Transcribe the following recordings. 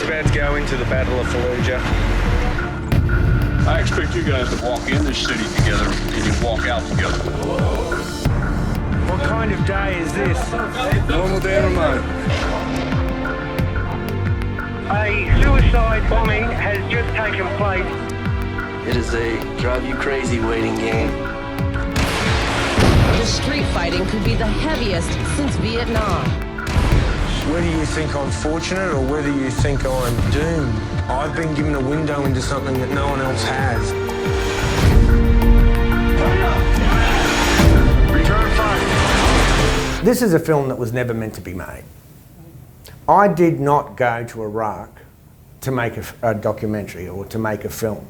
just about to go into the Battle of Fallujah. I expect you guys to walk in this city together and you walk out together. What kind of day is this? Normal day remote. A suicide bombing has just taken place. It is a drive-you-crazy waiting game. The street fighting could be the heaviest since Vietnam. Whether you think I'm fortunate or whether you think I'm doomed, I've been given a window into something that no one else has. Return fire. This is a film that was never meant to be made. I did not go to Iraq to make a documentary or to make a film.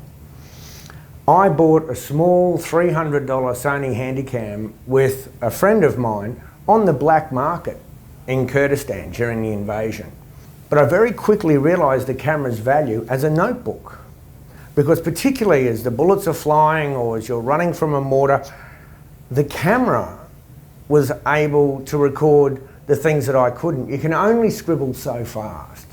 I bought a small $300 Sony Handycam with a friend of mine on the black market in Kurdistan during the invasion. But I very quickly realised the camera's value as a notebook, because particularly as the bullets are flying or as you're running from a mortar, the camera was able to record the things that I couldn't. You can only scribble so fast.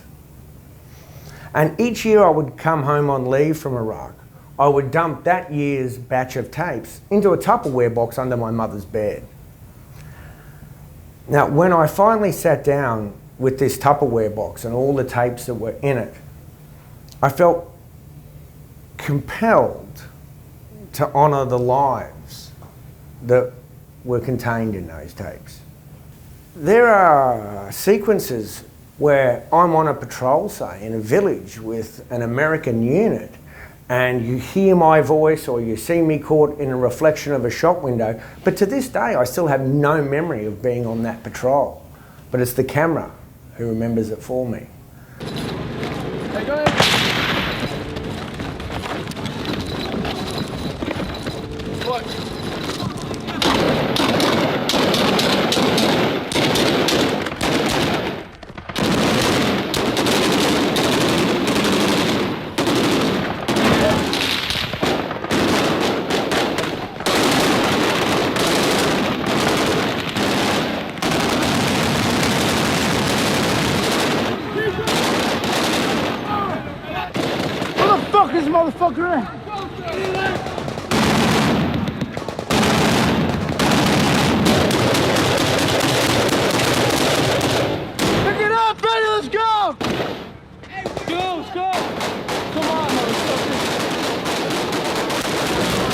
And each year I would come home on leave from Iraq, I would dump that year's batch of tapes into a Tupperware box under my mother's bed. Now, when I finally sat down with this Tupperware box and all the tapes that were in it, I felt compelled to honour the lives that were contained in those tapes. There are sequences where I'm on a patrol, say, in a village with an American unit, and you hear my voice or you see me caught in a reflection of a shop window. But to this day, I still have no memory of being on that patrol. But it's the camera who remembers it for me. Hey, go ahead. What? Fuck this motherfucker in! Pick it up, Benny, let's go! Let's go! Come on, motherfucker!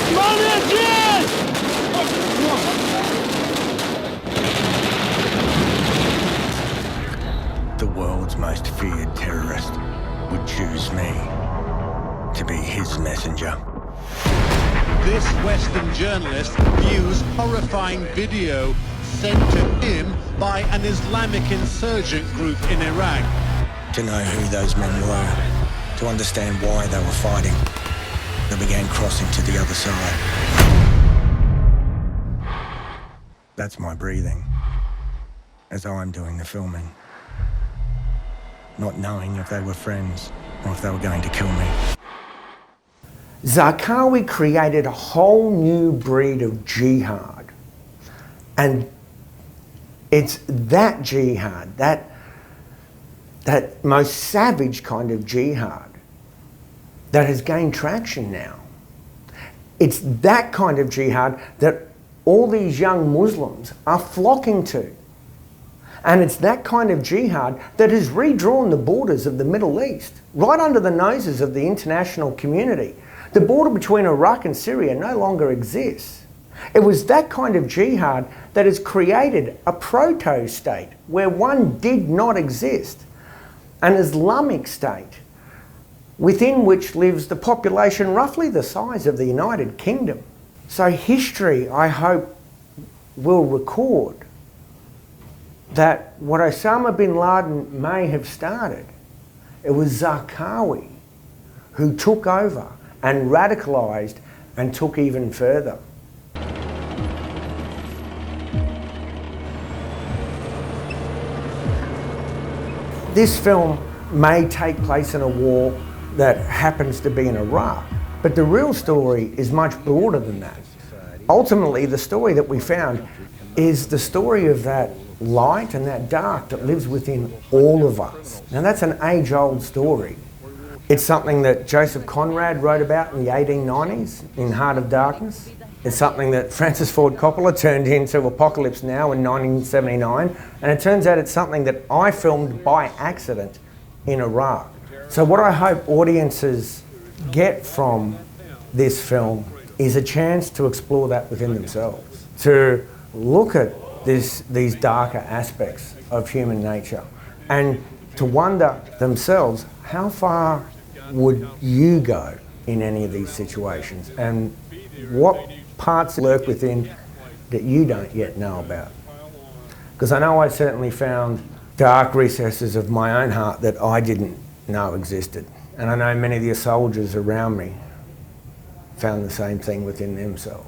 Come on in, kid! The world's most feared terrorist would choose me to be his messenger. This Western journalist views horrifying video sent to him by an Islamic insurgent group in Iraq. To know who those men were, to understand why they were fighting, they began crossing to the other side. That's my breathing, as I'm doing the filming. Not knowing if they were friends or if they were going to kill me. Zarqawi created a whole new breed of jihad. And it's that jihad, that most savage kind of jihad, that has gained traction now. It's that kind of jihad that all these young Muslims are flocking to. And it's that kind of jihad that has redrawn the borders of the Middle East, right under the noses of the international community. The border between Iraq and Syria no longer exists. It was that kind of jihad that has created a proto-state where one did not exist, an Islamic state within which lives the population roughly the size of the United Kingdom. So history, I hope, will record that what Osama bin Laden may have started, it was Zarqawi who took over and radicalised and took even further. This film may take place in a war that happens to be in Iraq, but the real story is much broader than that. Ultimately, the story that we found is the story of that light and that dark that lives within all of us. Now that's an age-old story. It's something that Joseph Conrad wrote about in the 1890s in Heart of Darkness. It's something that Francis Ford Coppola turned into Apocalypse Now in 1979. And it turns out it's something that I filmed by accident in Iraq. So what I hope audiences get from this film is a chance to explore that within themselves, to look at these darker aspects of human nature and to wonder themselves, how far would you go in any of these situations, and what parts lurk within that you don't yet know about? Because I know I certainly found dark recesses of my own heart that I didn't know existed. And I know many of the soldiers around me found the same thing within themselves.